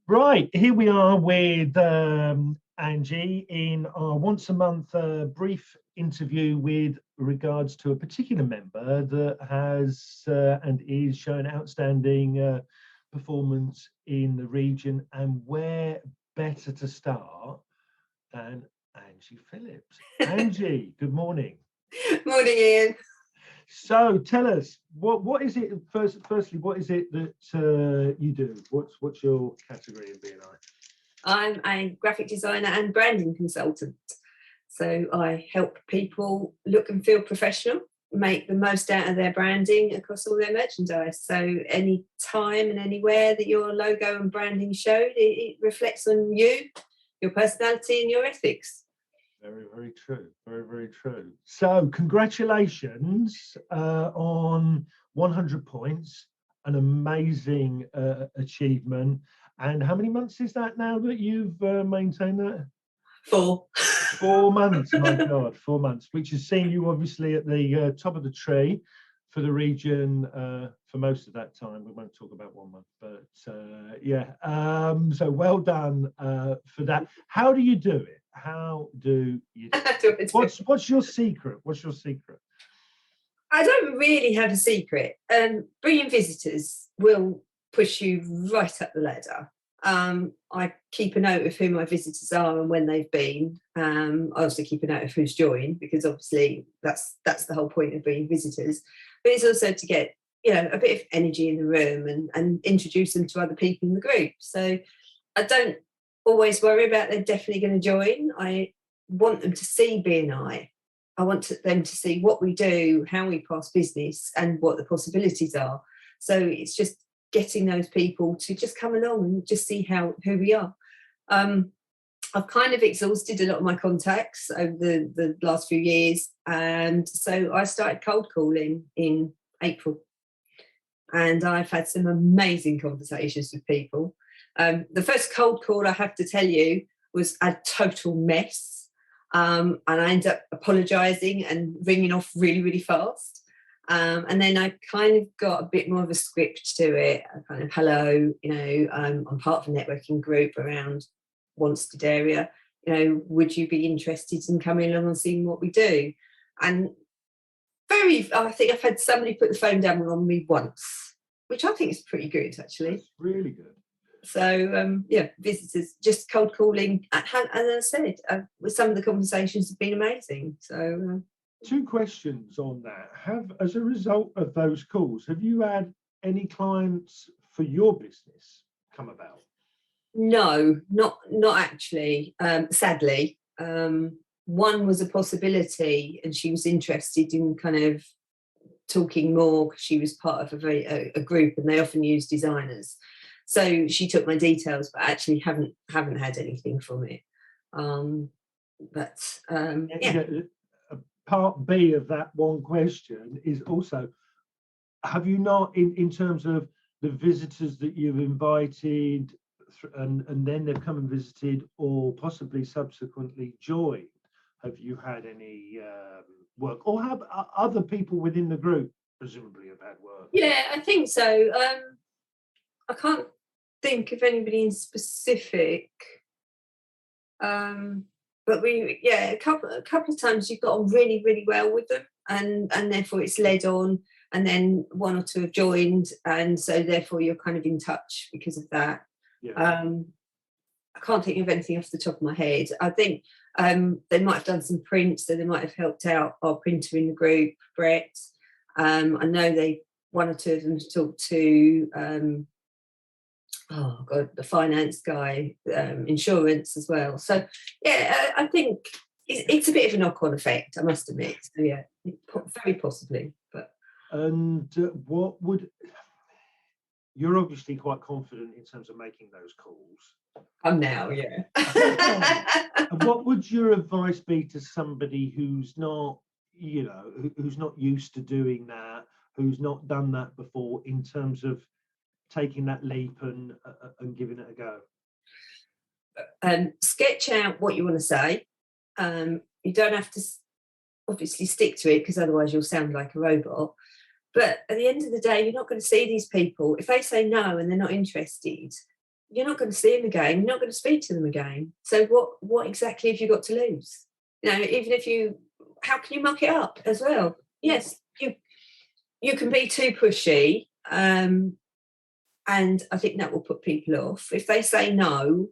Right, here we are with Angie in our once a month brief interview with regards to a particular member that has and is showing outstanding performance in the region, and where better to start than Angie Phillips. Angie, good morning. Morning, Ian. So tell us, what is it, firstly, what is it that you do? What's your category in BNI? I'm a graphic designer and branding consultant. So I help people look and feel professional, make the most out of their branding across all their merchandise. So any time and anywhere that your logo and branding showed, it reflects on you, your personality and your ethics. Very, very true. Very, very true. So congratulations on 100 points, an amazing achievement. And how many months is that now that you've maintained that? 4. 4 months, my God, 4 months, which has seen you obviously at the top of the tree for the region for most of that time. We won't talk about 1 month, but yeah. So well done for that. How do you do it? How do you do it? What's your secret? What's your secret? I don't really have a secret. Bringing visitors will push you right up the ladder. I keep a note of who my visitors are and when they've been. I also keep a note of who's joined, because obviously that's the whole point of bringing visitors. But it's also to get a bit of energy in the room and introduce them to other people in the group. So I don't always worry about they're definitely going to join. I want them to see BNI. I want them to see what we do, how we pass business, and what the possibilities are. So it's just getting those people to just come along and just see who we are. I've kind of exhausted a lot of my contacts over the last few years, and so I started cold calling in April, and I've had some amazing conversations with people. The first cold call, I have to tell you, was a total mess, and I ended up apologising and ringing off really, really fast. And then I kind of got a bit more of a script to it. Kind of, hello, I'm part of a networking group around Wanstead area. Would you be interested in coming along and seeing what we do? And I think I've had somebody put the phone down on me once, which I think is pretty good, actually. That's really good. So, visitors, just cold calling. And as I said, some of the conversations have been amazing. So, 2 questions on that. As a result of those calls, have you had any clients for your business come about? No, not actually. Sadly, one was a possibility, and she was interested in kind of talking more because she was part of a group, and they often use designers. So she took my details, but actually haven't had anything from it. Part B of that one question is also, have you not, in terms of the visitors that you've invited and then they've come and visited or possibly subsequently joined, have you had any work, or have other people within the group presumably have had work? Yeah, I think so. I can't think of anybody in specific. But a couple of times you've got on really, really well with them, and therefore it's led on, and then 1 or 2 have joined, and so therefore you're kind of in touch because of that. Yeah. I can't think of anything off the top of my head. I think they might have done some prints, so they might have helped out our printer in the group, Brett. I know 1 or 2 of them talked to the finance guy, insurance as well. So yeah, I think it's a bit of a knock-on effect, I must admit. So yeah, very possibly. But you're obviously quite confident in terms of making those calls. I'm now, yeah. And what would your advice be to somebody who's not used to doing that, who's not done that before, in terms of taking that leap and giving it a go? Sketch out what you want to say. You don't have to obviously stick to it, because otherwise you'll sound like a robot. But at the end of the day, you're not going to see these people. If they say no and they're not interested, you're not going to see them again. You're not going to speak to them again. So what exactly have you got to lose? You know, even if you, how can you muck it up as well? Yes, you can be too pushy, and I think that will put people off. If they say no,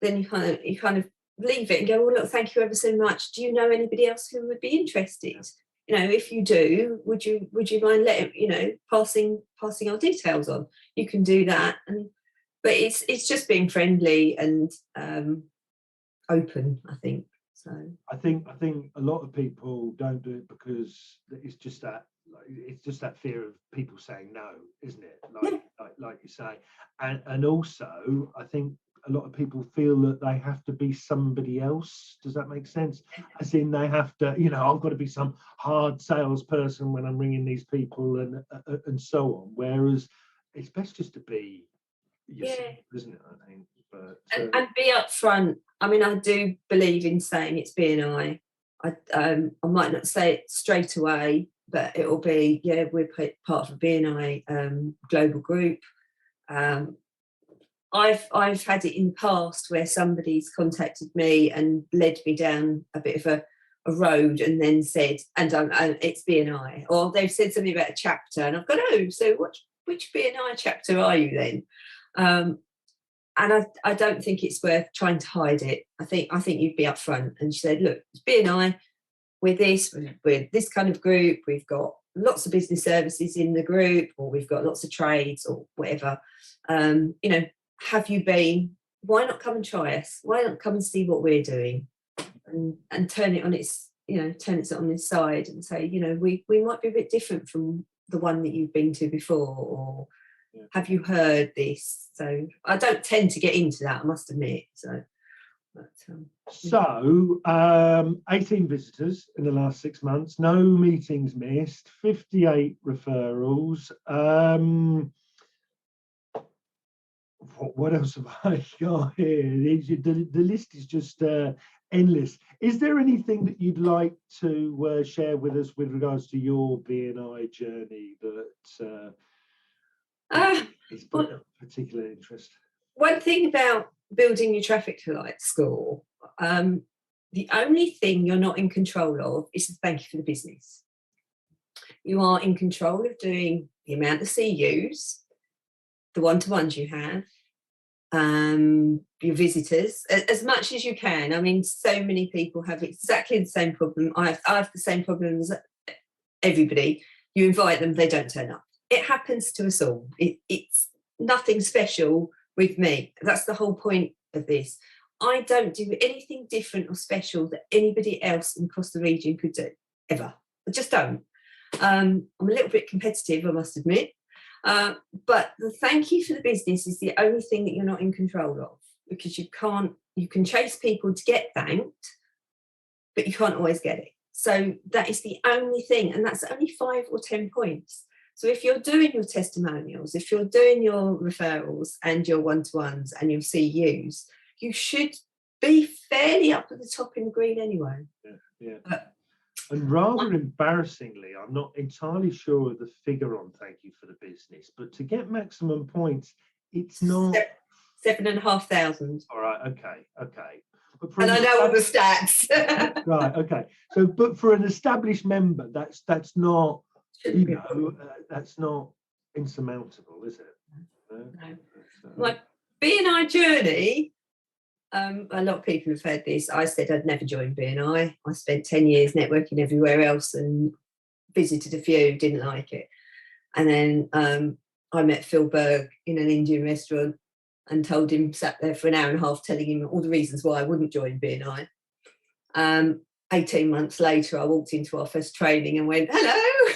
then you kind of leave it and go, well, look, thank you ever so much. Do you know anybody else who would be interested? You know, if you do, would you mind letting, you know, passing our details on? You can do that, but it's just being friendly and open, I think. So I think a lot of people don't do it because it's just that fear of people saying no, isn't it? Like you say, and also I think a lot of people feel that they have to be somebody else. Does that make sense? As in they have to, you know, I've got to be some hard salesperson when I'm ringing these people and so on. Whereas it's best just to be yourself, isn't it? I think. But, and be upfront. I mean, I do believe in saying it's BNI. I might not say it straight away, but it will be, yeah, we're part of a BNI global group. I've had it in the past where somebody's contacted me and led me down a bit of a road and then said, and it's BNI, or they've said something about a chapter, and I've gone, oh, so which BNI chapter are you then? And I don't think it's worth trying to hide it. I think you'd be upfront and said, look, it's BNI, we're this kind of group, we've got lots of business services in the group, or we've got lots of trades or whatever. You know, have you been? Why not come and try us? Why not come and see what we're doing, and turn it on its on its side and say, you know, we might be a bit different from the one that you've been to before, or have you heard this? So I don't tend to get into that, I must admit. So 18 visitors in the last 6 months, no meetings missed, 58 referrals. What else have I got here? The list is just endless. Is there anything that you'd like to share with us with regards to your BNI journey that is of particular interest? One thing about building your traffic light score, the only thing you're not in control of is the thank you for the business. You are in control of doing the amount of CUs, the one-to-ones you have, your visitors, as much as you can. I mean, so many people have exactly the same problem. I have the same problem as everybody. You invite them, they don't turn up. It happens to us all. It's nothing special with me. That's the whole point of this. I don't do anything different or special that anybody else across the region could do, ever. I just don't. I'm a little bit competitive, I must admit. But the thank you for the business is the only thing that you're not in control of, because you can chase people to get thanked, but you can't always get it. So that is the only thing, and that's only 5 or 10 points. So if you're doing your testimonials, if you're doing your referrals and your one-to-ones and your CUs, you should be fairly up at the top in the green anyway. Yeah. And rather embarrassingly, I'm not entirely sure of the figure on thank you for the business, but to get maximum points, it's not 7,500. All right, okay. And I know all the stats. Right, okay. So, but for an established member, that's not, you know, that's not insurmountable, is it? No. My BNI journey. A lot of people have heard this. I said I'd never join BNI. I spent 10 years networking everywhere else and visited a few, didn't like it. And then I met Phil Berg in an Indian restaurant and told him, sat there for an hour and a half telling him all the reasons why I wouldn't join BNI. 18 months later, I walked into our first training and went, hello.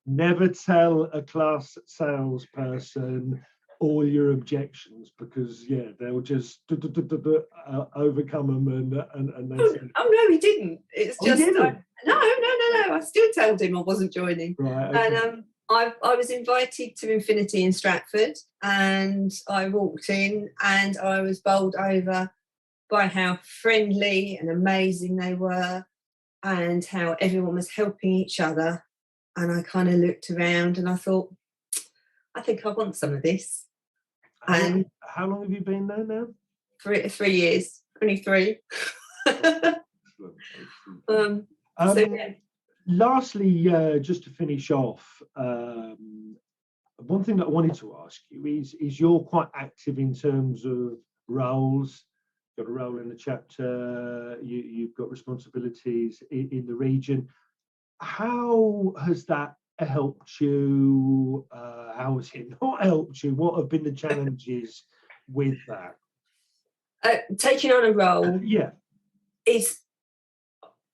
Never tell a class salesperson all your objections, because they'll just overcome them and they say, oh no, he didn't. It's just no. I still told him I wasn't joining. Right, okay. And I was invited to Infinity in Stratford, and I walked in and I was bowled over by how friendly and amazing they were and how everyone was helping each other. And I kind of looked around and I thought, I think I want some of this. And how long have you been there now? 3 years, only 3. So yeah. Lastly, just to finish off, one thing that I wanted to ask you is you're quite active in terms of roles. You've got a role in the chapter, you've got responsibilities in the region. How has that helped you? How has it not helped you? What have been the challenges with that? Taking on a role is,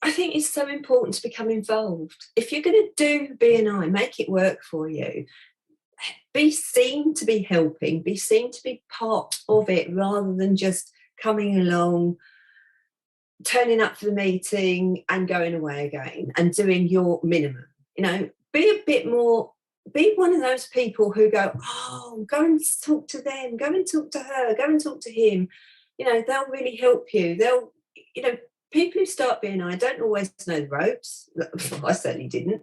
I think it's so important to become involved. If you're going to do BNI, make it work for you. Be seen to be helping, be seen to be part of it rather than just coming along, turning up for the meeting and going away again and doing your minimum. You know, be a bit more, be one of those people who go, oh, go and talk to them, go and talk to her, go and talk to him. You know, they'll really help you. They'll, you know, people who start BNI don't always know the ropes. I certainly didn't.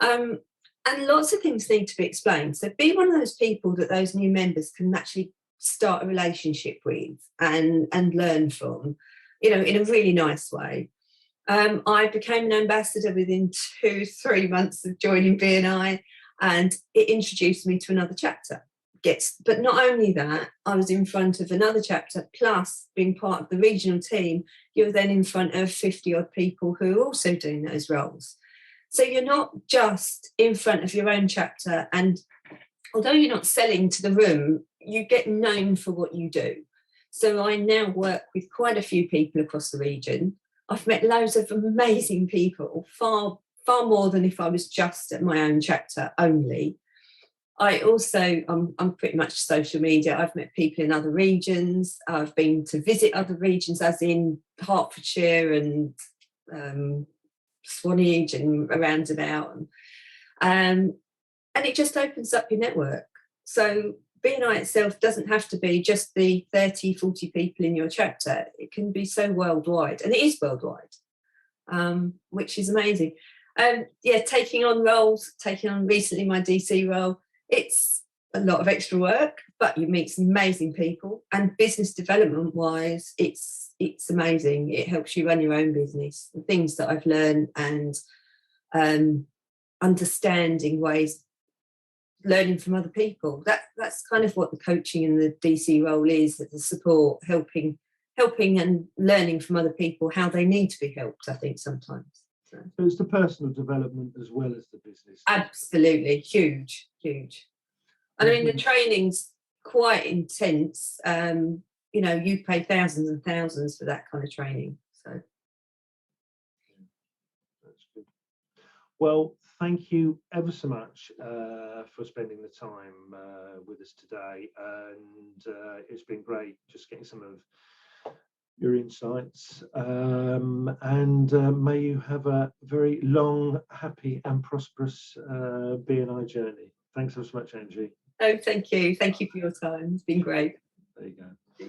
And lots of things need to be explained. So be one of those people that those new members can actually start a relationship with and learn from, you know, in a really nice way. I became an ambassador within 2-3 months of joining BNI, and it introduced me to another chapter. But not only that, I was in front of another chapter, plus being part of the regional team, you're then in front of 50 odd people who are also doing those roles. So you're not just in front of your own chapter, and although you're not selling to the room, you get known for what you do. So I now work with quite a few people across the region. I've met loads of amazing people, far more than if I was just at my own chapter only. I also, I'm pretty much social media. I've met people in other regions. I've been to visit other regions, as in Hertfordshire and Swanage and around about. And it just opens up your network. So BNI itself doesn't have to be just the 30, 40 people in your chapter. It can be so worldwide, and it is worldwide, which is amazing. Taking on roles, taking on recently my DC role, it's a lot of extra work, but you meet some amazing people, and business development wise, it's amazing. It helps you run your own business. The things that I've learned, and understanding ways, learning from other people. That's kind of what the coaching and the DC role is, the support, helping and learning from other people how they need to be helped, I think sometimes. So it's the personal development as well as the business. Absolutely, huge. And I mean, the training's quite intense. You know, you pay thousands and thousands for that kind of training. So that's good. Well, thank you ever so much for spending the time with us today, and it's been great just getting some of your insights, and may you have a very long, happy and prosperous BNI journey. Thanks so much, Angie. Oh, thank you for your time. It's been great. There you go.